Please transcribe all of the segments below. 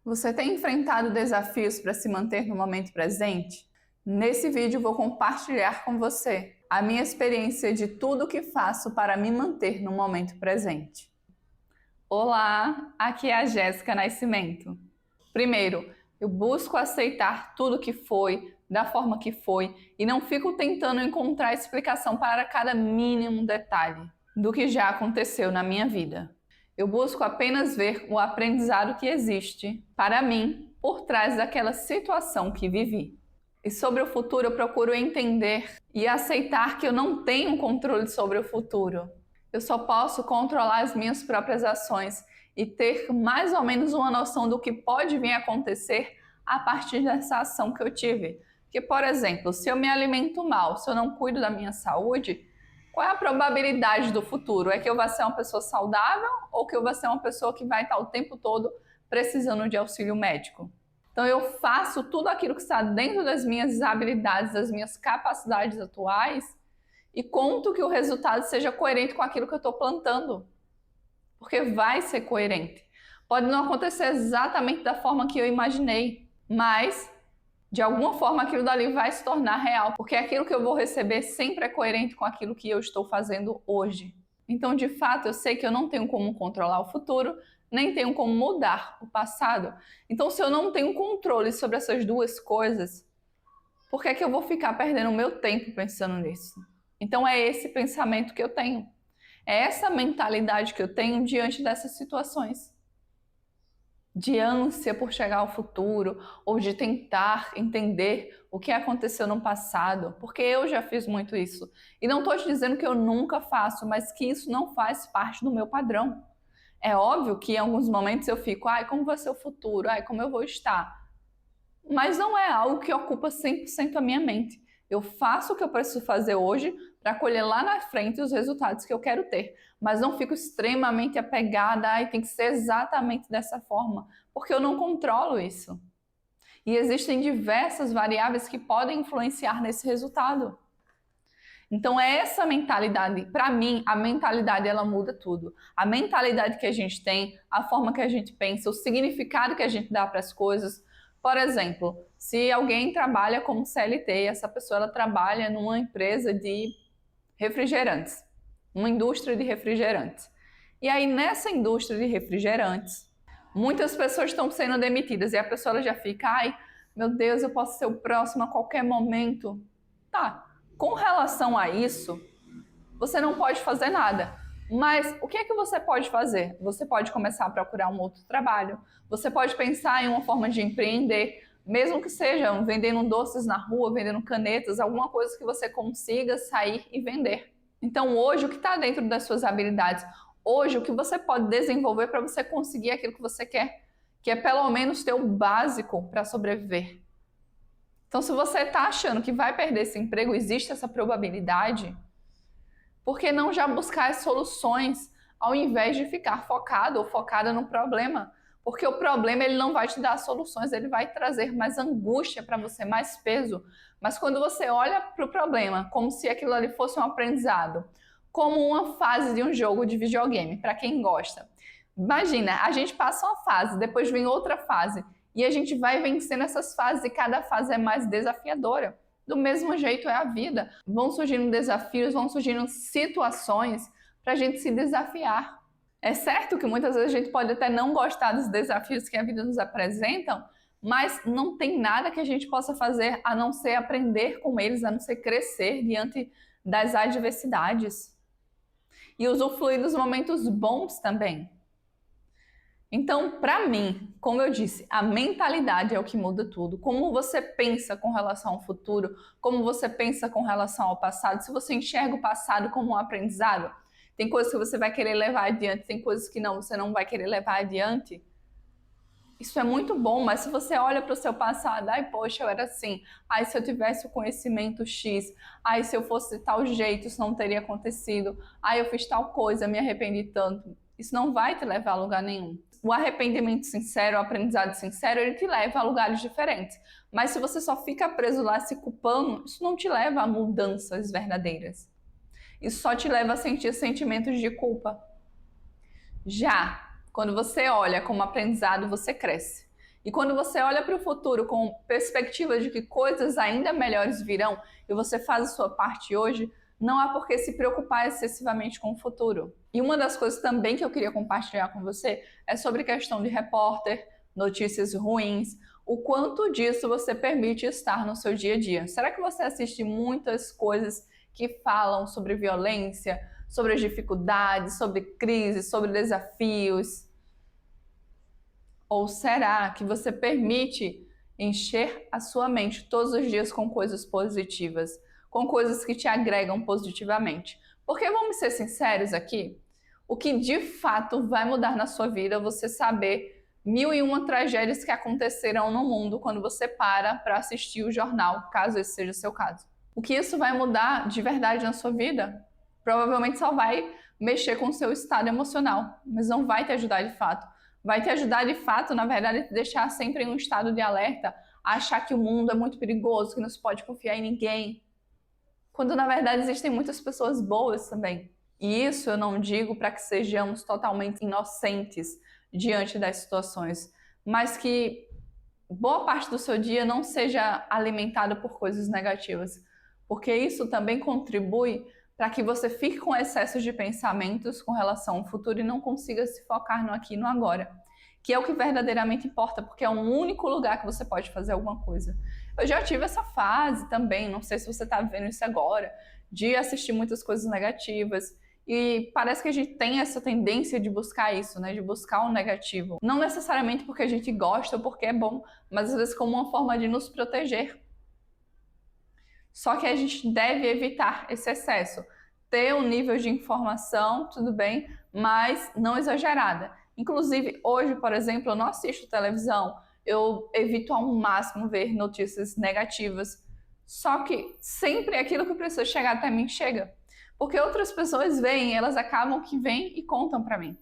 Você tem enfrentado desafios para se manter no momento presente? Nesse vídeo vou compartilhar com você a minha experiência de tudo o que faço para me manter no momento presente. Olá, aqui é a Jéssica Nascimento. Primeiro, eu busco aceitar tudo que foi, da forma que foi, e não fico tentando encontrar explicação para cada mínimo detalhe do que já aconteceu na minha vida. Eu busco apenas ver o aprendizado que existe, para mim, por trás daquela situação que vivi. E sobre o futuro, eu procuro entender e aceitar que eu não tenho controle sobre o futuro. Eu só posso controlar as minhas próprias ações e ter mais ou menos uma noção do que pode vir a acontecer a partir dessa ação que eu tive. Que, por exemplo, se eu me alimento mal, se eu não cuido da minha saúde, qual é a probabilidade do futuro? É que eu vá ser uma pessoa saudável ou que eu vá ser uma pessoa que vai estar o tempo todo precisando de auxílio médico? Então eu faço tudo aquilo que está dentro das minhas habilidades, das minhas capacidades atuais e conto que o resultado seja coerente com aquilo que eu estou plantando. Porque vai ser coerente. Pode não acontecer exatamente da forma que eu imaginei, mas de alguma forma aquilo dali vai se tornar real, porque aquilo que eu vou receber sempre é coerente com aquilo que eu estou fazendo hoje. Então, de fato, eu sei que eu não tenho como controlar o futuro, nem tenho como mudar o passado. Então, se eu não tenho controle sobre essas duas coisas, por que é que eu vou ficar perdendo o meu tempo pensando nisso? Então, é esse pensamento que eu tenho. É essa mentalidade que eu tenho diante dessas situações. De ânsia por chegar ao futuro ou de tentar entender o que aconteceu no passado, porque eu já fiz muito isso. E não estou te dizendo que eu nunca faço, mas que isso não faz parte do meu padrão. É óbvio que em alguns momentos eu fico, ai, como vai ser o futuro? Ai, como eu vou estar? Mas não é algo que ocupa 100% a minha mente. Eu faço o que eu preciso fazer hoje para colher lá na frente os resultados que eu quero ter. Mas não fico extremamente apegada e tem que ser exatamente dessa forma, porque eu não controlo isso. E existem diversas variáveis que podem influenciar nesse resultado. Então essa mentalidade, para mim, a mentalidade ela muda tudo. A mentalidade que a gente tem, a forma que a gente pensa, o significado que a gente dá para as coisas. Por exemplo, se alguém trabalha como CLT, essa pessoa ela trabalha numa empresa de refrigerantes, uma indústria de refrigerantes. E aí nessa indústria de refrigerantes, muitas pessoas estão sendo demitidas e a pessoa ela já fica, ai, meu Deus, eu posso ser o próximo a qualquer momento. Tá, com relação a isso, você não pode fazer nada. Mas o que é que você pode fazer? Você pode começar a procurar um outro trabalho. Você pode pensar em uma forma de empreender, mesmo que seja vendendo doces na rua, vendendo canetas, alguma coisa que você consiga sair e vender. Então hoje o que está dentro das suas habilidades, hoje o que você pode desenvolver para você conseguir aquilo que você quer, que é pelo menos ter o básico para sobreviver. Então se você está achando que vai perder esse emprego, existe essa probabilidade, por que não já buscar as soluções ao invés de ficar focado ou focada no problema? Porque o problema ele não vai te dar soluções, ele vai trazer mais angústia para você, mais peso. Mas quando você olha para o problema como se aquilo ali fosse um aprendizado, como uma fase de um jogo de videogame, para quem gosta. Imagina, a gente passa uma fase, depois vem outra fase, e a gente vai vencendo essas fases e cada fase é mais desafiadora. Do mesmo jeito é a vida. Vão surgindo desafios, vão surgindo situações para a gente se desafiar. É certo que muitas vezes a gente pode até não gostar dos desafios que a vida nos apresentam, mas não tem nada que a gente possa fazer a não ser aprender com eles, a não ser crescer diante das adversidades. E usufruir dos momentos bons também. Então, para mim, como eu disse, a mentalidade é o que muda tudo. Como você pensa com relação ao futuro, como você pensa com relação ao passado. Se você enxerga o passado como um aprendizado, tem coisas que você vai querer levar adiante, tem coisas que não, você não vai querer levar adiante. Isso é muito bom, mas se você olha para o seu passado, ai, poxa, eu era assim, ai, se eu tivesse o conhecimento X, ai, se eu fosse de tal jeito, isso não teria acontecido, ai, eu fiz tal coisa, me arrependi tanto. Isso não vai te levar a lugar nenhum. O arrependimento sincero, o aprendizado sincero, ele te leva a lugares diferentes. Mas se você só fica preso lá se culpando, isso não te leva a mudanças verdadeiras. Isso só te leva a sentir sentimentos de culpa. Já quando você olha como aprendizado, você cresce. E quando você olha para o futuro com perspectiva de que coisas ainda melhores virão e você faz a sua parte hoje, não há por que se preocupar excessivamente com o futuro. E uma das coisas também que eu queria compartilhar com você é sobre questão de repórter, notícias ruins, o quanto disso você permite estar no seu dia a dia. Será que você assiste muitas coisas que falam sobre violência, sobre as dificuldades, sobre crises, sobre desafios? Ou será que você permite encher a sua mente todos os dias com coisas positivas, com coisas que te agregam positivamente? Porque vamos ser sinceros aqui, o que de fato vai mudar na sua vida é você saber 1001 tragédias que aconteceram no mundo quando você para assistir o jornal, caso esse seja o seu caso. O que isso vai mudar de verdade na sua vida? Provavelmente só vai mexer com o seu estado emocional, mas não vai te ajudar de fato. Vai te ajudar de fato, na verdade, te deixar sempre em um estado de alerta, a achar que o mundo é muito perigoso, que não se pode confiar em ninguém. Quando na verdade existem muitas pessoas boas também. E isso eu não digo para que sejamos totalmente inocentes diante das situações, mas que boa parte do seu dia não seja alimentada por coisas negativas, porque isso também contribui para que você fique com excesso de pensamentos com relação ao futuro e não consiga se focar no aqui e no agora, que é o que verdadeiramente importa, porque é o único lugar que você pode fazer alguma coisa. Eu já tive essa fase também, não sei se você está vivendo isso agora, de assistir muitas coisas negativas. E parece que a gente tem essa tendência de buscar isso, né? De buscar o negativo. Não necessariamente porque a gente gosta ou porque é bom, mas às vezes como uma forma de nos proteger. Só que a gente deve evitar esse excesso. Ter um nível de informação, tudo bem, mas não exagerada. Inclusive, hoje, por exemplo, eu não assisto televisão. Eu evito ao máximo ver notícias negativas. Só que sempre aquilo que precisa chegar até mim chega. Porque outras pessoas veem, elas acabam que vêm e contam para mim.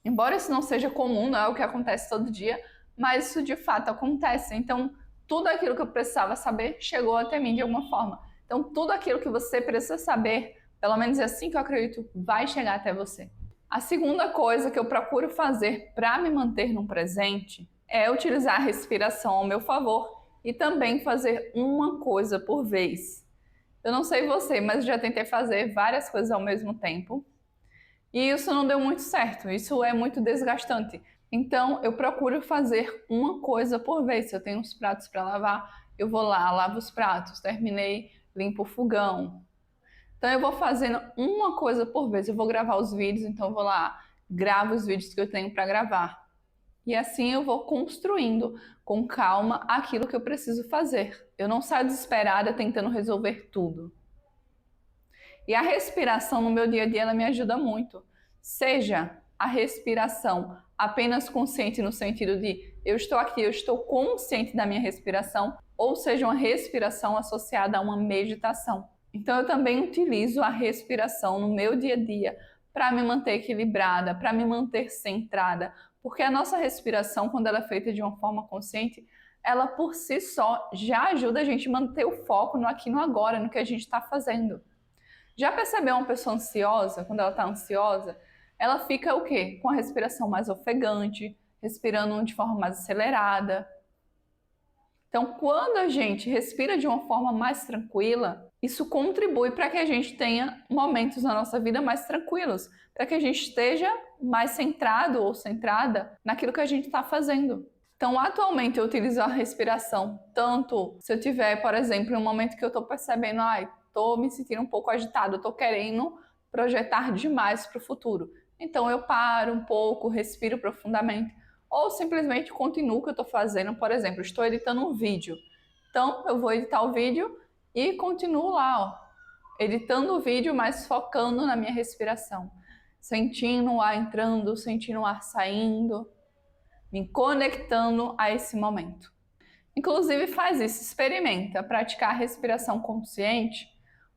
Embora isso não seja comum, não é o que acontece todo dia, mas isso de fato acontece. Então, tudo aquilo que eu precisava saber chegou até mim de alguma forma. Então, tudo aquilo que você precisa saber, pelo menos é assim que eu acredito, vai chegar até você. A segunda coisa que eu procuro fazer para me manter no presente é utilizar a respiração ao meu favor e também fazer uma coisa por vez. Eu não sei você, mas já tentei fazer várias coisas ao mesmo tempo e isso não deu muito certo, isso é muito desgastante. Então eu procuro fazer uma coisa por vez. Se eu tenho uns pratos para lavar, eu vou lá, lavo os pratos, terminei, limpo o fogão. Então eu vou fazendo uma coisa por vez. Eu vou gravar os vídeos, então eu vou lá, gravo os vídeos que eu tenho para gravar. E assim eu vou construindo com calma aquilo que eu preciso fazer. Eu não saio desesperada tentando resolver tudo. E a respiração no meu dia a dia ela me ajuda muito. Seja a respiração apenas consciente no sentido de eu estou aqui, eu estou consciente da minha respiração, ou seja uma respiração associada a uma meditação. Então eu também utilizo a respiração no meu dia a dia para me manter equilibrada, para me manter centrada, porque a nossa respiração, quando ela é feita de uma forma consciente, ela por si só já ajuda a gente a manter o foco no aqui e no agora, no que a gente está fazendo. Já percebeu uma pessoa ansiosa, quando ela está ansiosa, ela fica o quê? Com a respiração mais ofegante, respirando de forma mais acelerada. Então, quando a gente respira de uma forma mais tranquila, isso contribui para que a gente tenha momentos na nossa vida mais tranquilos, para que a gente esteja mais centrado ou centrada naquilo que a gente está fazendo. Então, atualmente eu utilizo a respiração, tanto se eu tiver, por exemplo, em um momento que eu estou percebendo, estou me sentindo um pouco agitado, estou querendo projetar demais para o futuro. Então eu paro um pouco, respiro profundamente, ou simplesmente continuo o que eu estou fazendo. Por exemplo, estou editando um vídeo. Então eu vou editar o vídeo e continuo lá, editando o vídeo, mas focando na minha respiração. Sentindo o ar entrando, sentindo o ar saindo, me conectando a esse momento. Inclusive faz isso, experimenta praticar a respiração consciente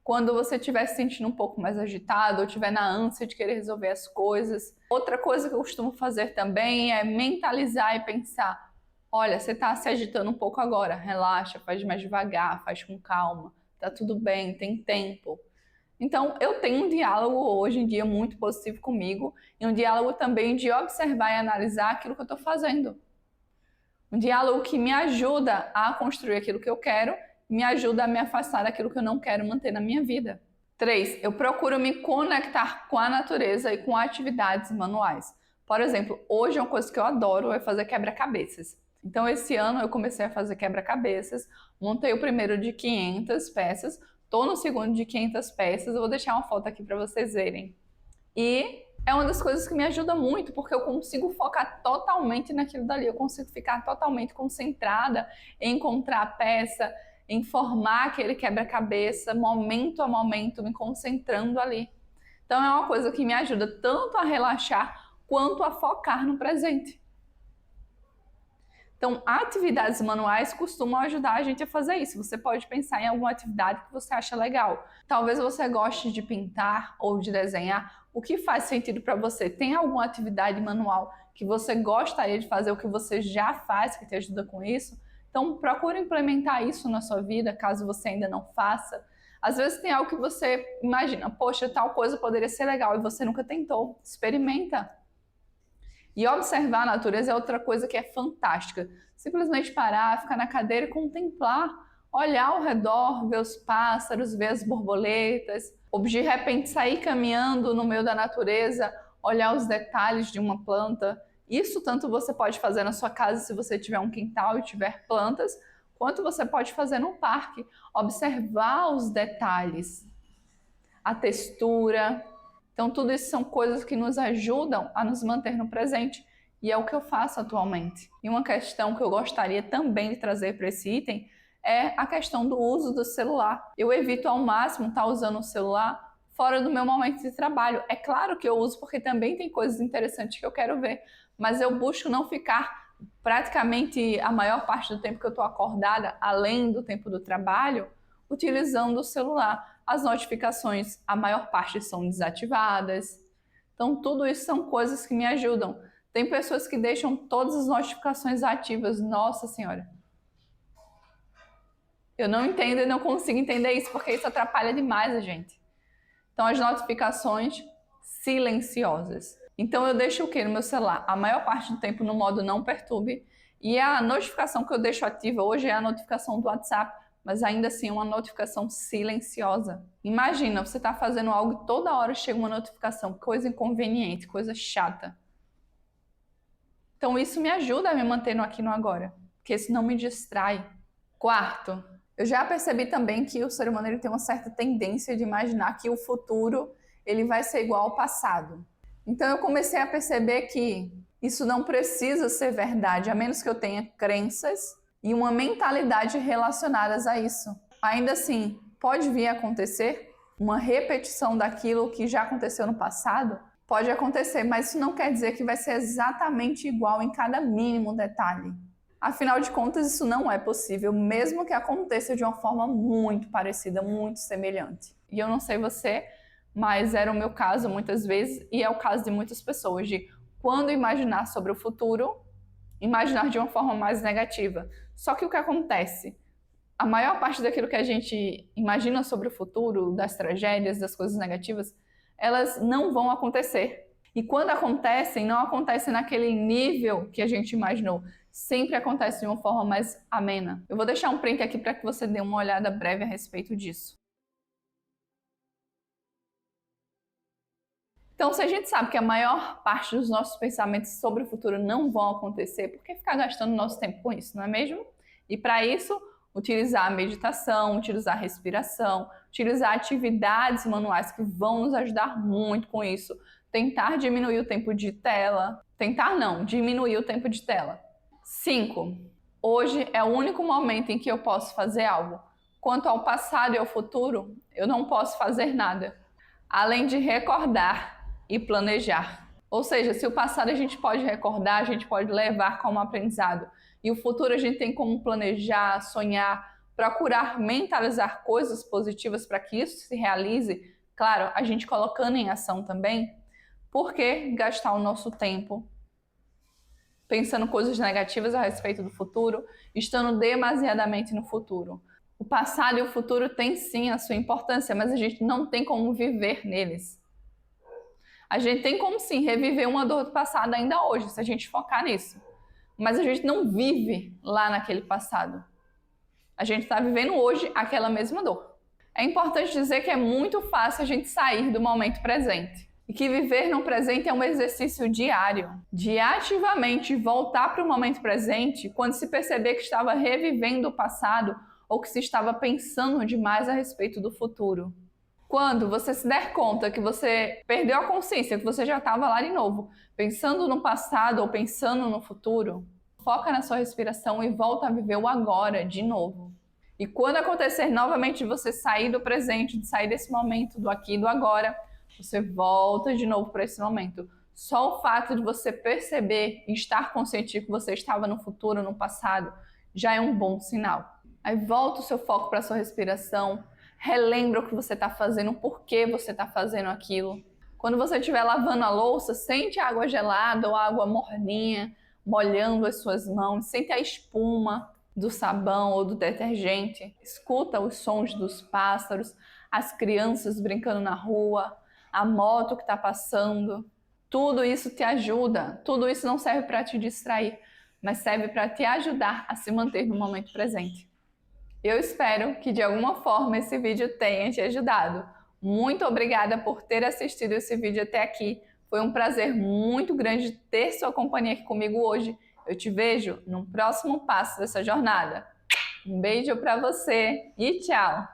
quando você estiver se sentindo um pouco mais agitado ou estiver na ânsia de querer resolver as coisas. Outra coisa que eu costumo fazer também é mentalizar e pensar: olha, você está se agitando um pouco agora, relaxa, faz mais devagar, faz com calma, tá tudo bem, tem tempo. Então, eu tenho um diálogo hoje em dia muito positivo comigo e um diálogo também de observar e analisar aquilo que eu estou fazendo. Um diálogo que me ajuda a construir aquilo que eu quero, me ajuda a me afastar daquilo que eu não quero manter na minha vida. 3. Eu procuro me conectar com a natureza e com atividades manuais. Por exemplo, hoje uma coisa que eu adoro é fazer quebra-cabeças. Então, esse ano eu comecei a fazer quebra-cabeças, montei o primeiro de 500 peças, estou no segundo de 500 peças, eu vou deixar uma foto aqui para vocês verem. E é uma das coisas que me ajuda muito, porque eu consigo focar totalmente naquilo dali, eu consigo ficar totalmente concentrada em encontrar a peça, em formar aquele quebra-cabeça, momento a momento, me concentrando ali. Então é uma coisa que me ajuda tanto a relaxar, quanto a focar no presente. Então, atividades manuais costumam ajudar a gente a fazer isso. Você pode pensar em alguma atividade que você acha legal. Talvez você goste de pintar ou de desenhar. O que faz sentido para você? Tem alguma atividade manual que você gostaria de fazer, ou que você já faz, que te ajuda com isso? Então, procure implementar isso na sua vida, caso você ainda não faça. Às vezes tem algo que você imagina, poxa, tal coisa poderia ser legal e você nunca tentou. Experimenta. E observar a natureza é outra coisa que é fantástica. Simplesmente parar, ficar na cadeira e contemplar, olhar ao redor, ver os pássaros, ver as borboletas, ou de repente sair caminhando no meio da natureza, olhar os detalhes de uma planta. Isso tanto você pode fazer na sua casa se você tiver um quintal e tiver plantas, quanto você pode fazer no parque. Observar os detalhes, a textura. Então, tudo isso são coisas que nos ajudam a nos manter no presente. E é o que eu faço atualmente. E uma questão que eu gostaria também de trazer para esse item é a questão do uso do celular. Eu evito ao máximo estar usando o celular fora do meu momento de trabalho. É claro que eu uso porque também tem coisas interessantes que eu quero ver, mas eu busco não ficar praticamente a maior parte do tempo que eu estou acordada, além do tempo do trabalho, utilizando o celular. As notificações, a maior parte são desativadas. Então, tudo isso são coisas que me ajudam. Tem pessoas que deixam todas as notificações ativas. Nossa Senhora! Eu não entendo e não consigo entender isso, porque isso atrapalha demais a gente. Então, as notificações silenciosas. Então, eu deixo o quê no meu celular? A maior parte do tempo no modo não perturbe. E a notificação que eu deixo ativa hoje é a notificação do WhatsApp, mas ainda assim uma notificação silenciosa. Imagina, você está fazendo algo e toda hora chega uma notificação, coisa inconveniente, coisa chata. Então isso me ajuda a me manter no aqui e no agora, porque isso não me distrai. 4, eu já percebi também que o ser humano ele tem uma certa tendência de imaginar que o futuro ele vai ser igual ao passado. Então eu comecei a perceber que isso não precisa ser verdade, a menos que eu tenha crenças e uma mentalidade relacionadas a isso. Ainda assim, pode vir a acontecer uma repetição daquilo que já aconteceu no passado? Pode acontecer, mas isso não quer dizer que vai ser exatamente igual em cada mínimo detalhe. Afinal de contas, isso não é possível, mesmo que aconteça de uma forma muito parecida, muito semelhante. E eu não sei você, mas era o meu caso muitas vezes, e é o caso de muitas pessoas, de quando imaginar sobre o futuro, imaginar de uma forma mais negativa. Só que o que acontece? A maior parte daquilo que a gente imagina sobre o futuro, das tragédias, das coisas negativas, elas não vão acontecer. E quando acontecem, não acontecem naquele nível que a gente imaginou. Sempre acontece de uma forma mais amena. Eu vou deixar um print aqui para que você dê uma olhada breve a respeito disso. Então, se a gente sabe que a maior parte dos nossos pensamentos sobre o futuro não vão acontecer, por que ficar gastando nosso tempo com isso, não é mesmo? E para isso, utilizar a meditação, utilizar a respiração, utilizar atividades manuais que vão nos ajudar muito com isso. Tentar diminuir o tempo de tela. Tentar não, diminuir o tempo de tela. 5. Hoje é o único momento em que eu posso fazer algo. Quanto ao passado e ao futuro, eu não posso fazer nada, além de recordar e planejar. Ou seja, se o passado a gente pode recordar, a gente pode levar como aprendizado. E o futuro a gente tem como planejar, sonhar, procurar mentalizar coisas positivas para que isso se realize. Claro, a gente colocando em ação também. Por que gastar o nosso tempo pensando coisas negativas a respeito do futuro, estando demasiadamente no futuro? O passado e o futuro têm sim a sua importância, mas a gente não tem como viver neles. A gente tem como sim reviver uma dor do passado ainda hoje, se a gente focar nisso. mas a gente não vive lá naquele passado. A gente está vivendo hoje aquela mesma dor. É importante dizer que é muito fácil a gente sair do momento presente. E que viver no presente é um exercício diário, de ativamente voltar para o momento presente quando se perceber que estava revivendo o passado ou que se estava pensando demais a respeito do futuro. Quando você se der conta que você perdeu a consciência, que você já estava lá de novo, pensando no passado ou pensando no futuro, foca na sua respiração e volta a viver o agora de novo. E quando acontecer novamente de você sair do presente, de sair desse momento, do aqui e do agora, você volta de novo para esse momento. Só o fato de você perceber e estar consciente que você estava no futuro, no passado, já é um bom sinal. Aí volta o seu foco para a sua respiração, relembra o que você está fazendo, o porquê você está fazendo aquilo. Quando você estiver lavando a louça, sente a água gelada ou a água morninha, molhando as suas mãos, sente a espuma do sabão ou do detergente, escuta os sons dos pássaros, as crianças brincando na rua, a moto que está passando. Tudo isso te ajuda, tudo isso não serve para te distrair, mas serve para te ajudar a se manter no momento presente. Eu espero que de alguma forma esse vídeo tenha te ajudado. Muito obrigada por ter assistido esse vídeo até aqui. Foi um prazer muito grande ter sua companhia aqui comigo hoje. Eu te vejo no próximo passo dessa jornada. Um beijo para você e tchau!